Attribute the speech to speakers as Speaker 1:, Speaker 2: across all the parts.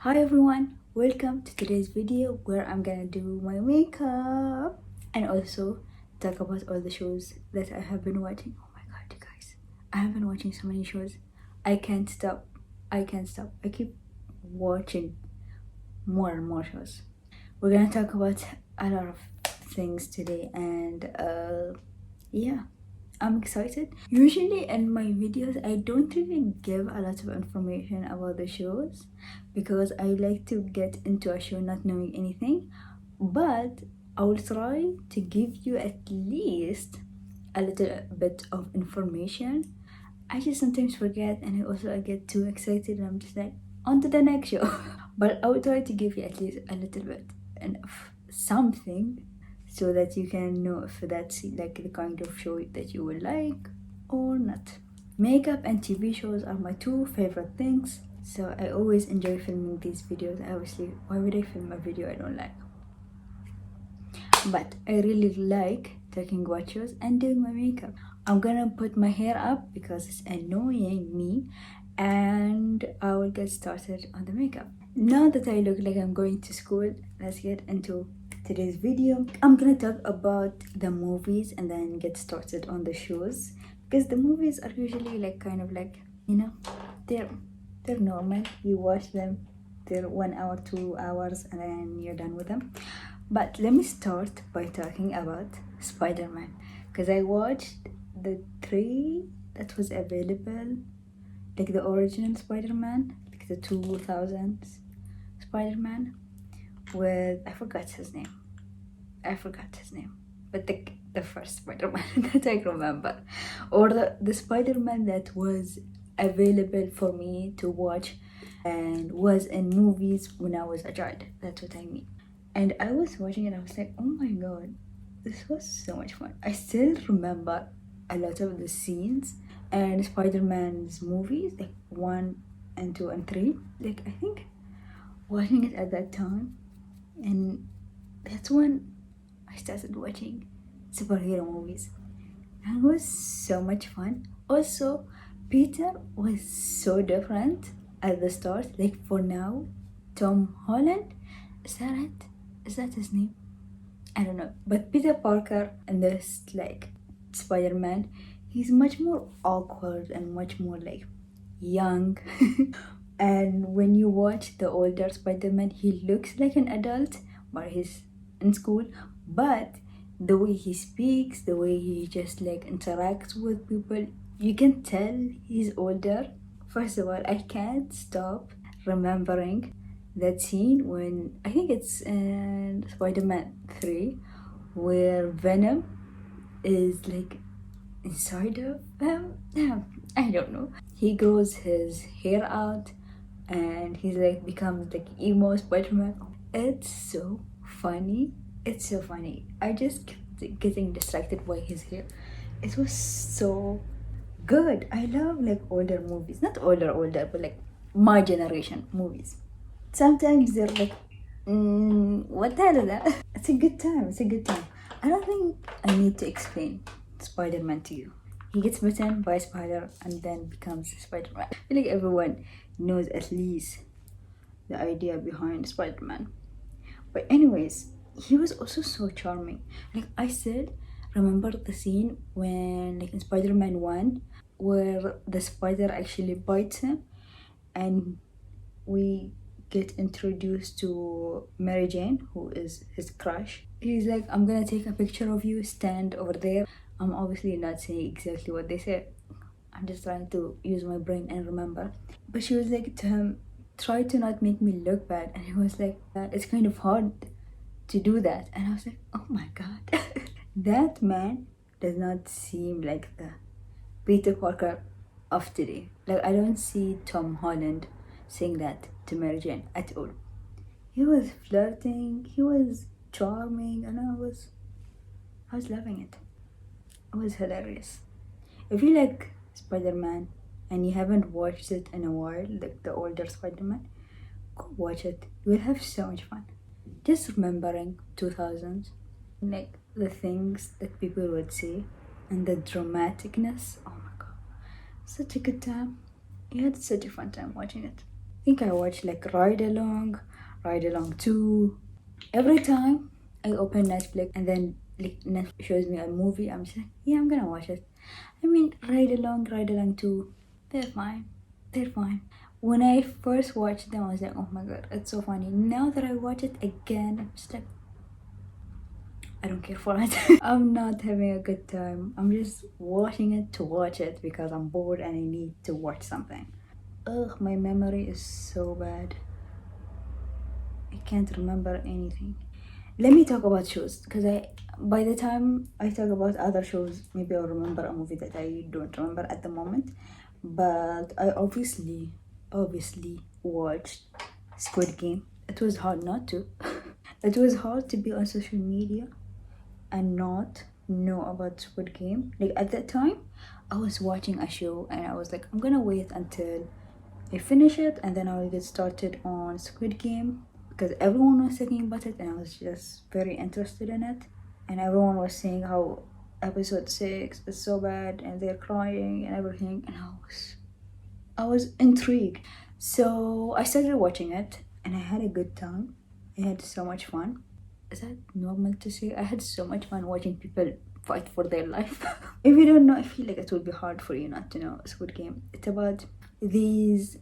Speaker 1: Hi everyone, welcome to today's video where I'm gonna do my makeup and also talk about all the shows that I have been watching. Oh my god, you guys, I have been watching so many shows. I can't stop. I can't stop. I keep watching more and more shows. We're gonna talk about a lot of things today and yeah, I'm excited. Usually in my videos, I don't really give a lot of information about the shows because I like to get into a show not knowing anything. But I will try to give you at least a little bit of information. I just sometimes forget and I get too excited and I'm just like, on to the next show. But I will try to give you at least a little bit of something so that you can know if that's like the kind of show that you will like or not. Makeup and TV shows are my two favorite things, so I always enjoy filming these videos. Obviously, why would I film a video I don't like? But I really like taking what shows and doing my makeup. I'm gonna put my hair up because it's annoying me, and I will get started on the makeup. Now that I look like I'm going to school, let's get into today's video. I'm gonna talk about the movies and then get started on the shows because the movies are usually like kind of like, you know, they're normal. You watch them, they're 1 hour, 2 hours, and then you're done with them. But let me start by talking about Spider-Man because I watched the 3 that was available, like the original Spider-Man, like the 2000s Spider-Man with, I forgot his name, but the first Spider-Man that I remember, or the Spider-Man that was available for me to watch and was in movies when I was a child. That's what I mean. And I was watching it, I was like, oh my god, this was so much fun. I still remember a lot of the scenes and Spider-Man's movies, like 1 and 2 and 3. Like, I think watching it at that time, and that's when I started watching superhero movies. And it was so much fun. Also, Peter was so different at the start. Like, for now, Tom Holland, is that it? Is that his name? I don't know. But Peter Parker and this like Spider-Man, he's much more awkward and much more like young. And when you watch the older Spider-Man, he looks like an adult, but he's in school. But the way he speaks, the way he just like interacts with people, you can tell he's older. First of all, I can't stop remembering that scene when, I think it's in Spider-Man 3, where Venom is like inside of him. I don't know. He grows his hair out and he's like becomes like emo Spider-Man. It's so funny. It's so funny. I just kept getting distracted by his hair. It was so good. I love like older movies. Not older, but like my generation movies. Sometimes they're like, what the hell is that? It's a good time. It's a good time. I don't think I need to explain Spider-Man to you. He gets bitten by a spider and then becomes Spider-Man. I feel like everyone knows at least the idea behind Spider-Man. But anyways, he was also so charming. Like, I still remember the scene when, like in Spider-Man 1, where the spider actually bites him and we get introduced to Mary Jane, who is his crush. He's like, I'm gonna take a picture of you, stand over there. I'm obviously not saying exactly what they said. I'm just trying to use my brain and remember. But she was like to him, try to not make me look bad. And he was like, it's kind of hard to do that. And I was like, oh my god. That man does not seem like the Peter Parker of today. Like, I don't see Tom Holland saying that to Mary Jane at all. He was flirting, he was charming, and I was loving it. It was hilarious. If you like Spider-Man and you haven't watched it in a while, like the older Spider-Man, go watch it. You will have so much fun. Just remembering 2000s, like the things that people would say and the dramaticness. Oh my god, such a good time. You had such a fun time watching it. think I watched like Ride Along 2. Every time I open Netflix and then like Netflix shows me a movie, I'm just like, yeah, I'm gonna watch it. I mean, Ride Along 2, they're fine. They're fine. When I first watched them, I was like, oh my god, it's so funny. Now that I watch it again, I'm just like, I don't care for it. I'm not having a good time. I'm just watching it to watch it because I'm bored and I need to watch something. Ugh, my memory is so bad. I can't remember anything. Let me talk about shows, because by the time I talk about other shows, maybe I'll remember a movie that I don't remember at the moment. But I obviously watched Squid Game. It was hard not to. It was hard to be on social media and not know about Squid Game. Like at that time, I was watching a show and I was like, I'm gonna wait until I finish it and then I will get started on Squid Game, because everyone was talking about it and I was just very interested in it. And everyone was saying how episode 6 is so bad and they're crying and everything, and I was intrigued. So I started watching it and I had a good time. I had so much fun. Is that normal to say? I had so much fun watching people fight for their life. If you don't know, I feel like it would be hard for you not to know Squid Game. It's about these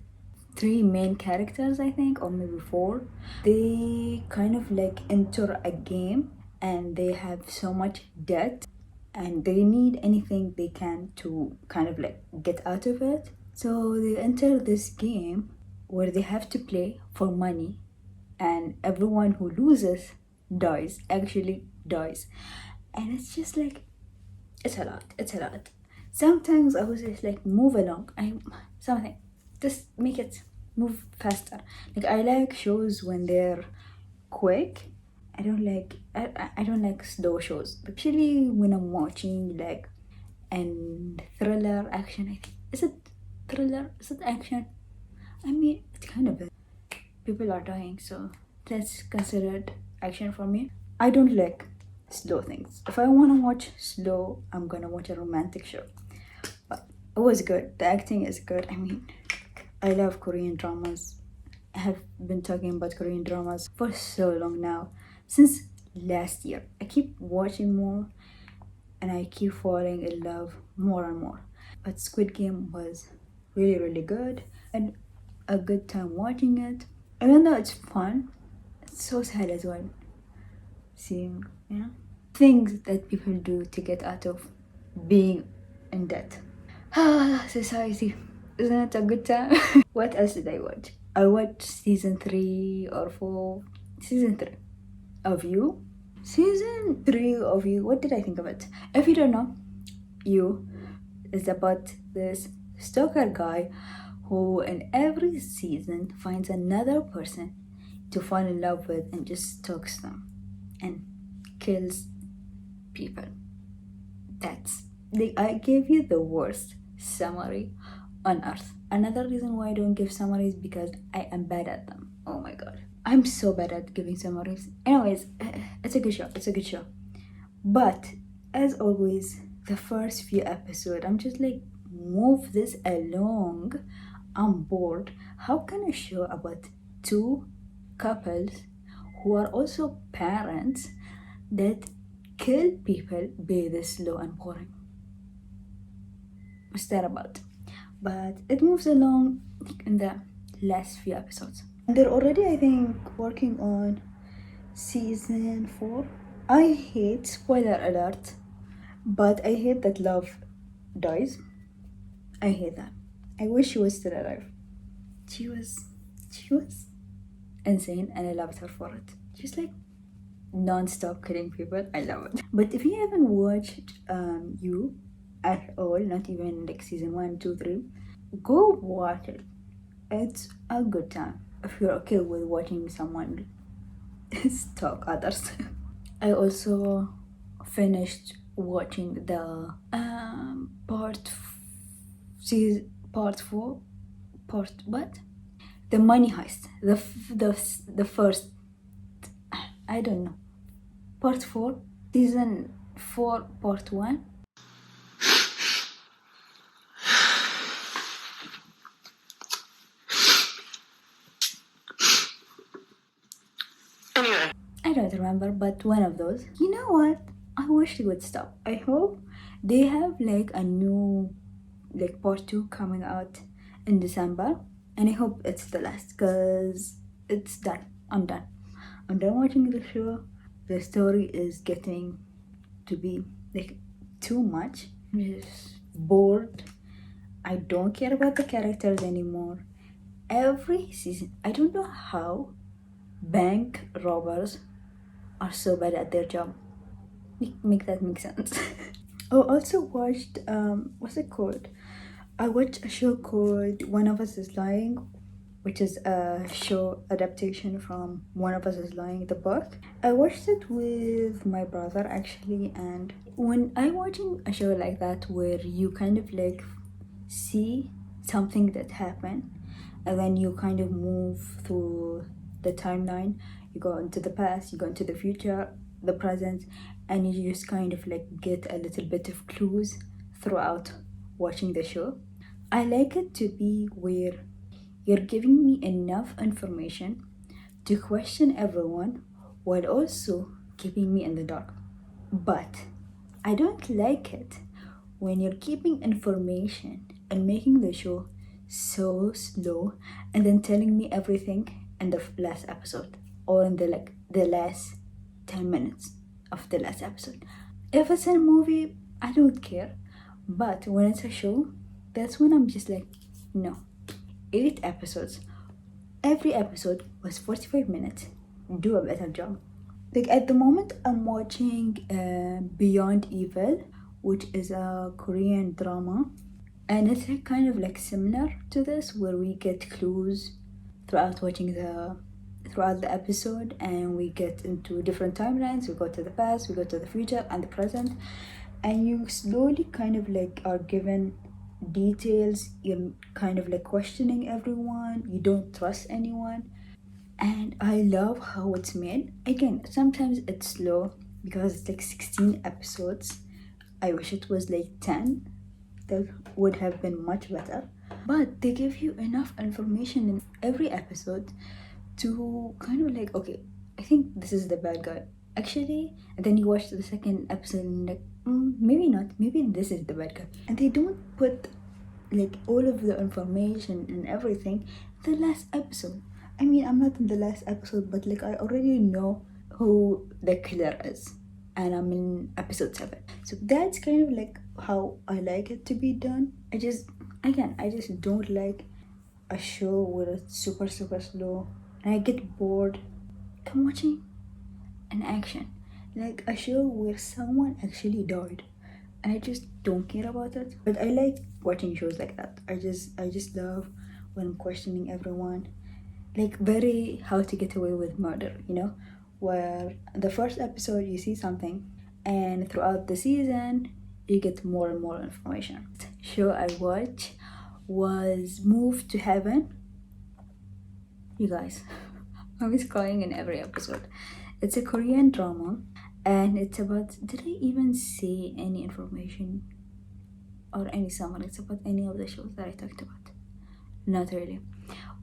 Speaker 1: 3 main characters, I think, or maybe 4. They kind of like enter a game and they have so much debt and they need anything they can to kind of like get out of it. So they enter this game where they have to play for money, and everyone who loses actually dies. And it's just like, it's a lot. Sometimes I was just like, move along, something, just make it move faster. Like I like shows when they're quick. I don't like slow shows, especially when I'm watching like and thriller action. I think, is it thriller, is it action? I mean, it's kind of it. People are dying, so that's considered action for me. I don't like slow things. If I want to watch slow, I'm gonna watch a romantic show. But it was good. The acting is good. I mean, I love Korean dramas. I have been talking about Korean dramas for so long now, since last year. I keep watching more and I keep falling in love more and more. But Squid Game was really good and a good time watching it. Even though it's fun, it's so sad as well. Seeing, things that people do to get out of being in debt. Society. Isn't it a good time? What else did I watch? I watched season 3 or 4. Season 3 of You. Season 3 of You. What did I think of it? If you don't know, You is about this stalker guy who in every season finds another person to fall in love with and just stalks them and kills people. I gave you the worst summary on earth. Another reason why I don't give summaries, because I am bad at them. Oh my god, I'm so bad at giving summaries. Anyways, it's a good show. But as always, the first few episodes, I'm just like, move this along. I'm bored. How can a show about 2 couples who are also parents that kill people be this slow and boring? What's that about? But it moves along in the last few episodes. And they're already, I think, working on season 4. I hate, spoiler alert, but I hate that love dies. I hate that. I wish she was still alive. She was insane and I loved her for it. She's like non-stop killing people. I love it. But if you haven't watched You at all, not even like season 1, 2, 3, go watch it. It's a good time if you're okay with watching someone stalk others. I also finished watching the part 4, the money heist, the first, I don't know, part 4, season 4, part 1.
Speaker 2: Anyway. I
Speaker 1: don't remember, but one of those. You know what? I wish they would stop. I hope they have like a new like part 2 coming out in December, and I hope it's the last because it's done. I'm done. I'm done watching the show. The story is getting to be like too much. I'm just bored. I don't care about the characters anymore. Every season, I don't know how bank robbers are so bad at their job. Make that make sense. Oh, also watched what's it called? I watched a show called One of Us is Lying, which is a show adaptation from One of Us is Lying, the book. I watched it with my brother actually, and when I watching a show like that where you kind of like see something that happened and then you kind of move through the timeline, you go into the past, you go into the future, the present, and you just kind of like get a little bit of clues throughout watching the show. I like it to be where you're giving me enough information to question everyone while also keeping me in the dark. But I don't like it when you're keeping information and making the show so slow and then telling me everything in the last episode or in the last 10 minutes of the last episode. If it's a movie, I don't care, but when it's a show, that's when I'm just like, no. 8 episodes, every episode was 45 minutes. Do a better job. Like at the moment I'm watching Beyond Evil, which is a Korean drama, and it's kind of like similar to this where we get clues throughout the episode, and we get into different timelines. We go to the past, we go to the future and the present, and you slowly kind of like are given details. You're kind of like questioning everyone, you don't trust anyone, and I love how it's made. Again, sometimes it's slow because it's like 16 episodes. I wish it was like 10. That would have been much better, but they give you enough information in every episode to kind of like, okay, I think this is the bad guy actually, and then you watch the second episode and like, maybe not, maybe this is the bad guy, and they don't put like all of the information and everything the last episode. I mean, I'm not in the last episode, but like I already know who the killer is, and I'm in episode 7, so that's kind of like how I like it to be done. I just don't like a show where it's super slow and I get bored. I'm watching an action, like a show where someone actually died, and I just don't care about it. But I like watching shows like that. I just love when I'm questioning everyone, like very How to Get Away with Murder, where the first episode you see something, and throughout the season you get more and more information. The show I watched was Mauve to Heaven. You guys, I was crying in every episode. It's a Korean drama, and it's about, did I even say any information or any summary? It's about any of the shows that I talked about? Not really.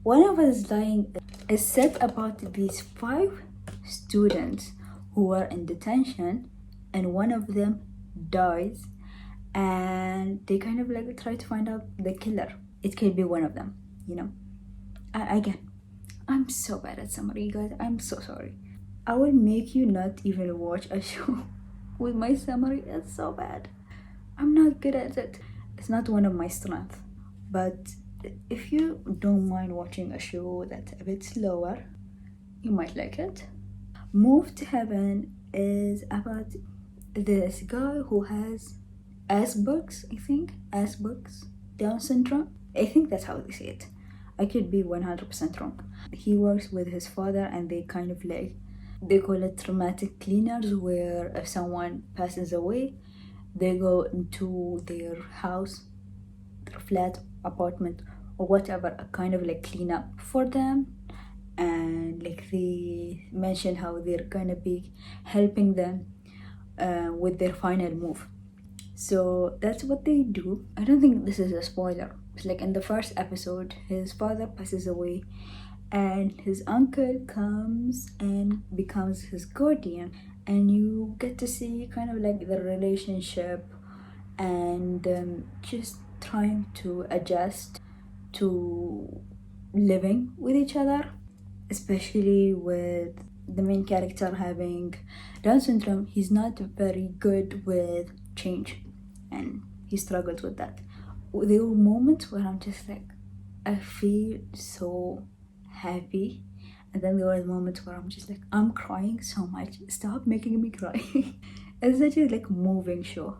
Speaker 1: One of Us Lying is set about these 5 students who are in detention, and one of them dies, and they kind of like try to find out the killer. It could be one of them, Again, I'm so bad at summary, you guys. I'm so sorry. I will make you not even watch a show with my summary. It's so bad. I'm not good at it. It's not one of my strengths. But if you don't mind watching a show that's a bit slower, you might like it. Mauve to Heaven is about this guy who has Asperger's, Down syndrome. I think that's how they say it. I could be 100% wrong. He works with his father, and they kind of like, they call it traumatic cleaners, where if someone passes away, they go into their house, their flat, apartment, or whatever, a kind of like clean up for them, and like they mention how they're gonna be helping them with their final move. So that's what they do. I don't think this is a spoiler. It's like in the first episode, his father passes away, and his uncle comes and becomes his guardian, and you get to see kind of like the relationship and just trying to adjust to living with each other, especially with the main character having Down syndrome. He's not very good with change and he struggles with that. There were moments where I'm just like, I feel so happy, and then there were moments where I'm just like, I'm crying so much, stop making me cry. It's such a like moving show.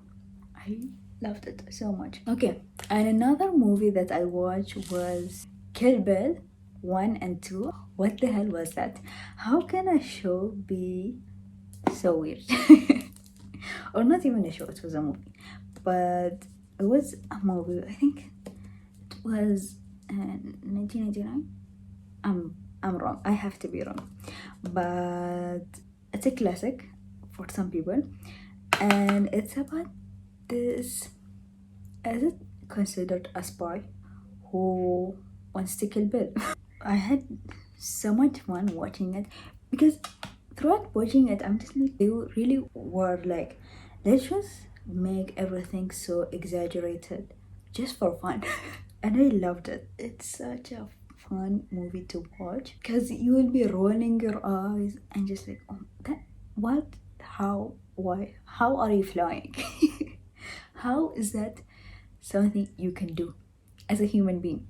Speaker 1: I loved it so much. Okay, and another movie that I watched was Kill Bill 1 and 2. What the hell was that? How can a show be so weird? Or not even a show, it was a movie. But it was a movie, I think it was 1999. I'm wrong, I have to be wrong. But it's a classic for some people. And it's about this, is it considered a spy who wants to kill Bill? I had so much fun watching it because throughout watching it, I'm just like, they really were like, let's just make everything so exaggerated just for fun. And I loved it. It's such a fun movie to watch because you will be rolling your eyes and just like, oh, that, what, how, why, how are you flying? How is that something you can do as a human being?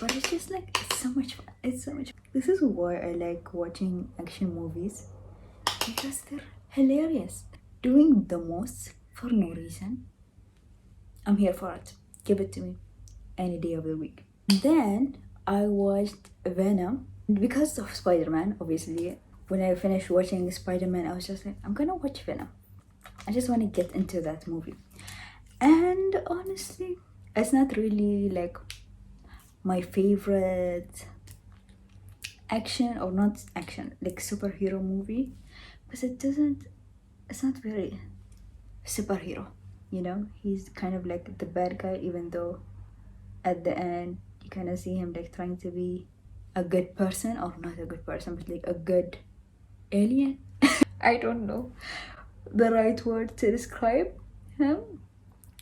Speaker 1: But it's just like, it's so much fun. It's so much fun. This is why I like watching action movies, because they're hilarious. Doing the most for no reason. I'm here for it. Give it to me any day of the week. Then I watched Venom because of Spider-Man, obviously. When I finished watching Spider-Man, I was just like, I'm gonna watch Venom. I just want to get into that movie. And honestly, it's not really like my favorite action, or not action, like superhero movie, because it's not very superhero, you know. He's kind of like the bad guy, even though at the end you kind of see him like trying to be a good person, or not a good person, but like a good alien. I don't know the right word to describe him,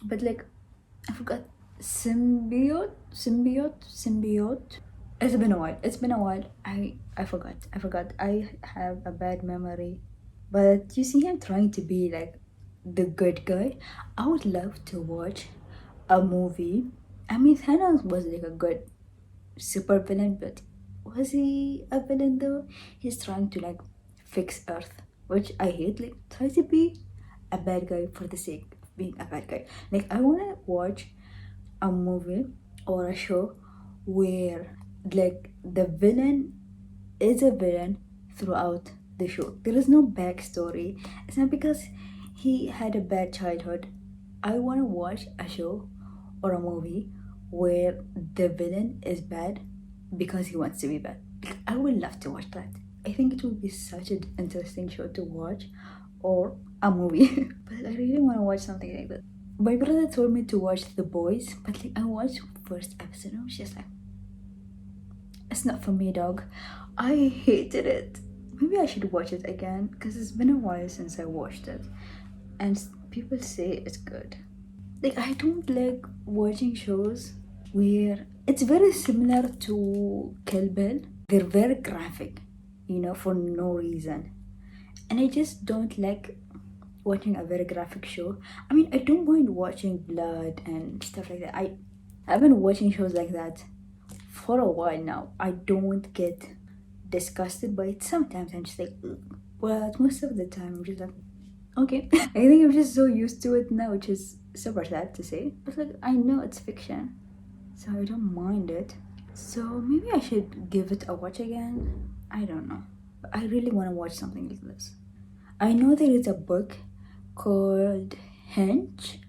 Speaker 1: but like, I forgot. Symbiote. It's been a while. I forgot. I have a bad memory. But you see him trying to be like the good guy. I would love to watch a movie. I mean, Thanos was like a good super villain, but was he a villain though? He's trying to like fix Earth, which I hate. Like, try to be a bad guy for the sake of being a bad guy. Like, I wanna watch a movie or a show where like the villain is a villain throughout the show. There is no backstory. It's not because he had a bad childhood. I want to watch a show or a movie where the villain is bad because he wants to be bad. I would love to watch that. I think it would be such an interesting show to watch, or a movie. But I really want to watch something like that. My brother told me to watch The Boys, but like, I watched first episode and I was just like, it's not for me, dog. I hated it. Maybe I should watch it again because it's been a while since I watched it, and people say it's good. Like, I don't like watching shows where it's very similar to Kill Bill. They're very graphic, you know, for no reason, and I just don't like watching a very graphic show. I mean, I don't mind watching blood and stuff like that. I've been watching shows like that for a while now. I don't get disgusted by it. Sometimes I'm just like, ugh. But most of the time I'm just like, okay. I think I'm just so used to it now, which is super sad to say, but like, I know it's fiction, so I don't mind it. So maybe I should give it a watch again. I don't know, but I really want to watch something like this. I know there is a book called Hinge,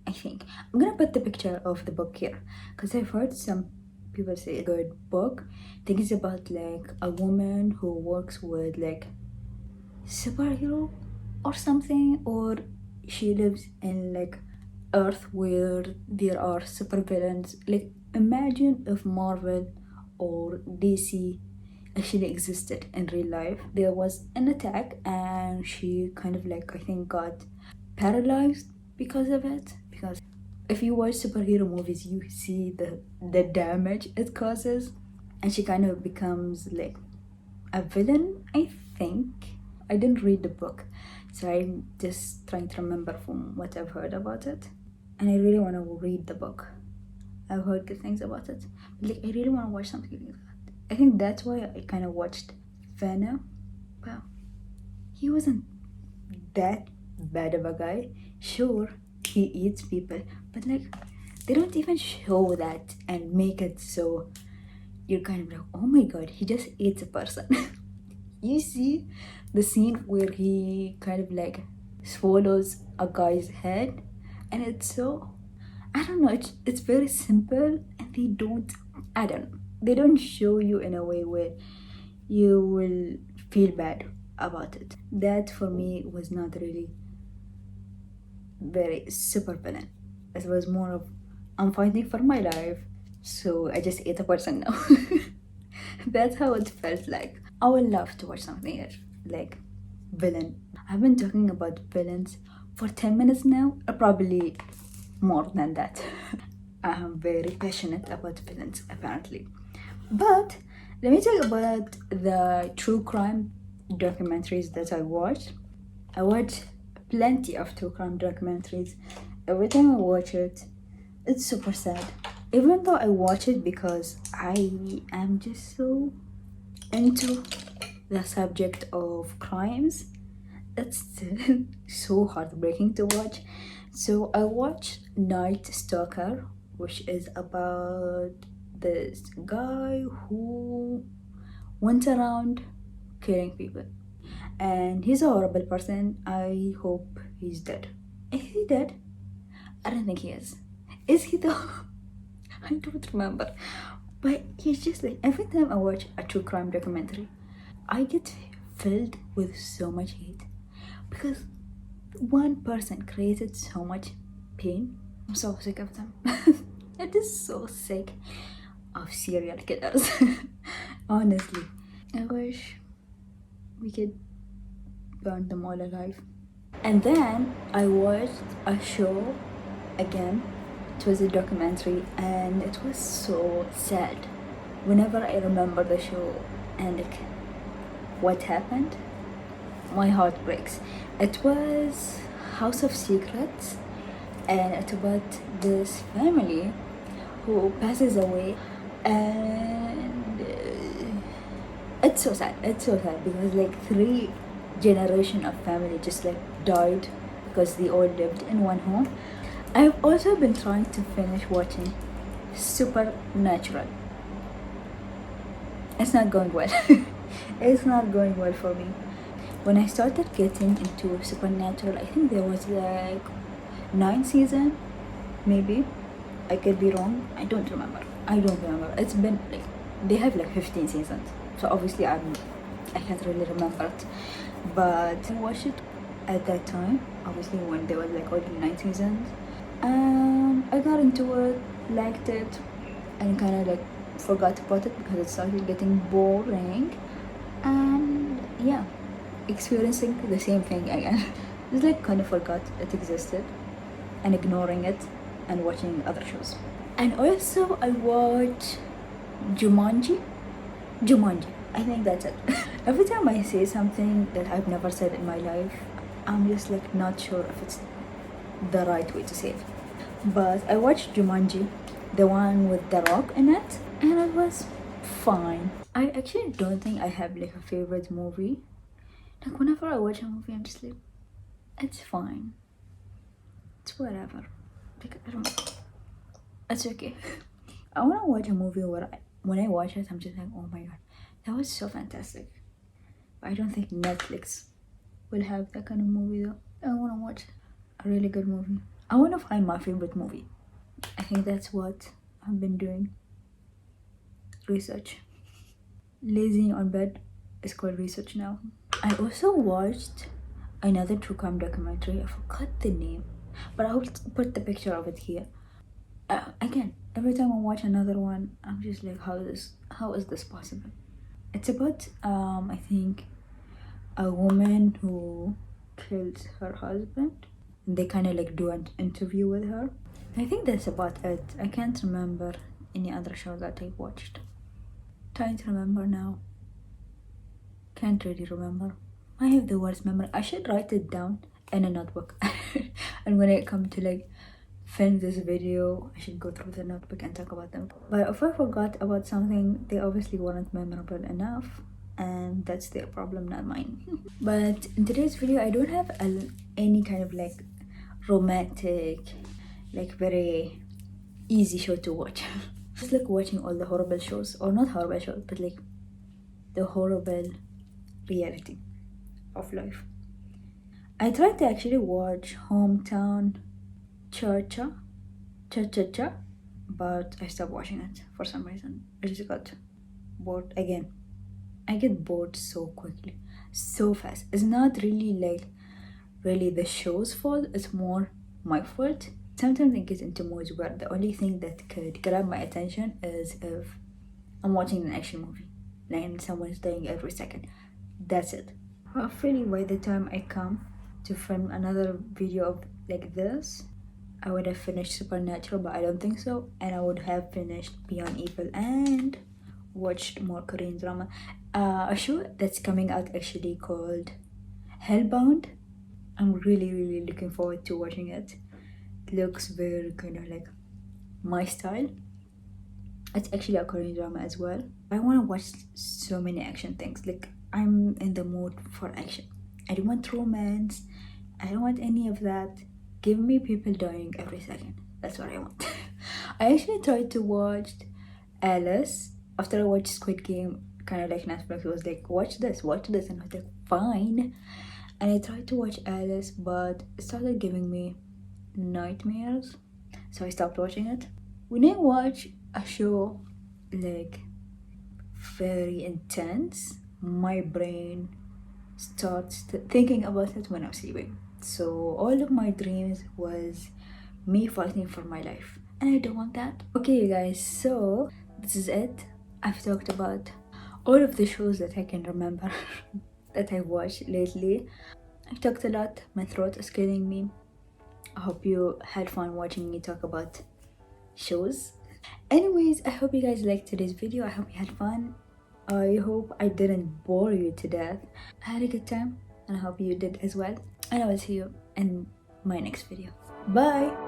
Speaker 1: I think. I'm gonna put the picture of the book here because I've heard some people say it's a good book. I think it's about like a woman who works with like superhero or something, or she lives in like Earth where there are super villains. Like, imagine if Marvel or DC actually existed in real life. There was an attack and she kind of like, I think, got paralyzed because of it. Because if you watch superhero movies, you see the damage it causes, and she kind of becomes like a villain, I think. I didn't read the book, so I'm just trying to remember from what I've heard about it. And I really want to read the book. I've heard good things about it, but like I really want to watch something like that. I think that's why I kind of watched Venom. Wow, he wasn't that bad of a guy. Sure, he eats people, but like they don't even show that and make it so you're kind of like, oh my god, he just eats a person. You see the scene where he kind of like swallows a guy's head, and it's so, I don't know, it's very simple, and they don't show you in a way where you will feel bad about it. That for me was not really very super villain. It was more of, I'm fighting for my life, so I just ate a person now. That's how it felt like. I would love to watch something like villain. I've been talking about villains for 10 minutes now, or probably more than that. I'm very passionate about villains, apparently. But let me talk about the true crime documentaries that I watched. I watch plenty of true crime documentaries. Every time I watch it, it's super sad. Even though I watch it because I am just so into the subject of crimes, it's still so heartbreaking to watch. So I watched Night Stalker, which is about this guy who went around killing people. And he's a horrible person. I hope he's dead. Is he dead? I don't think he is. Is he though? I don't remember. But he's just like, every time I watch a true crime documentary, I get filled with so much hate. Because one person created so much pain. I'm so sick of them. It is so sick of serial killers. Honestly. I wish we could burn them all alive. And then I watched a show again. It was a documentary and it was so sad. Whenever I remember the show and like what happened, my heart breaks. It was House of Secrets, and it's about this family who passes away, and it's so sad. It's so sad because like 3 generations of family just like died because they all lived in one home. I've also been trying to finish watching Supernatural. It's not going well. It's not going well for me. When I started getting into Supernatural, I think there was like 9 seasons, maybe. I could be wrong. I don't remember. It's been like, they have like 15 seasons. So obviously I can't really remember it. But I watched it at that time, obviously when there was like only 9 seasons. I got into it, liked it, and kind of like forgot about it because it started getting boring. And yeah, experiencing the same thing again. It's like kind of forgot it existed and ignoring it and watching other shows. And also I watch Jumanji. I think that's it. Every time I say something that I've never said in my life, I'm just like not sure if it's the right way to say it. But I watched Jumanji, the one with The Rock in it, and it was fine. I actually don't think I have like a favorite movie. Like whenever I watch a movie, I'm just like, it's fine. It's whatever. Like I don't know. It's okay. I want to watch a movie where when I watch it, I'm just like, oh my god, that was so fantastic. But I don't think Netflix will have that kind of movie though. I want to watch a really good movie. I want to find my favorite movie. I think that's what I've been doing. Research. Lazy on bed is called research now. I also watched another true crime documentary. I forgot the name, but I will put the picture of it here. Again, every time I watch another one, I'm just like, how is this possible? It's about I think a woman who kills her husband. And they kind of like do an interview with her. I think that's about it. I can't remember any other show that I watched. Trying to remember now. Can't really remember. I have the worst memory. I should write it down in a notebook. And when I come to like film this video, I should go through the notebook and talk about them. But if I forgot about something, they obviously weren't memorable enough, and that's their problem, not mine. But in today's video, I don't have any kind of like romantic, like very easy show to watch. Just like watching all the horrible shows, or not horrible shows, but like the horrible reality of life. I tried to actually watch Hometown Cha-Cha-Cha, but I stopped watching it for some reason. I just got bored again. I get bored so quickly, so fast. It's not really like really the show's fault, it's more my fault. Sometimes I get into moods where the only thing that could grab my attention is if I'm watching an action movie and someone's dying every second. That's it. Hopefully by the time I come to film another video of like this, I would have finished Supernatural, but I don't think so. And I would have finished Beyond Evil and watched more Korean drama. A show that's coming out actually called Hellbound. I'm really looking forward to watching it. It looks very kind of like my style. It's actually a Korean drama as well. I want to watch so many action things. Like, I'm in the mood for action. I don't want romance. I don't want any of that. Give me people dying every second. That's what I want. I actually tried to watch Alice after I watched Squid Game. Kind of like Netflix was like, watch this, and I was like, fine. And I tried to watch Alice, but it started giving me nightmares, so I stopped watching it. When I watch a show like very intense, my brain starts thinking about it when I'm sleeping. So all of my dreams was me fighting for my life, and I don't want that. Okay, you guys, so this is it. I've talked about all of the shows that I can remember that I watched lately. I've talked a lot. My throat is killing me. I hope you had fun watching me talk about shows. Anyways, I hope you guys liked today's video. I hope you had fun. I hope I didn't bore you to death. I had a good time, and I hope you did as well. And I will see you in my next video. Bye!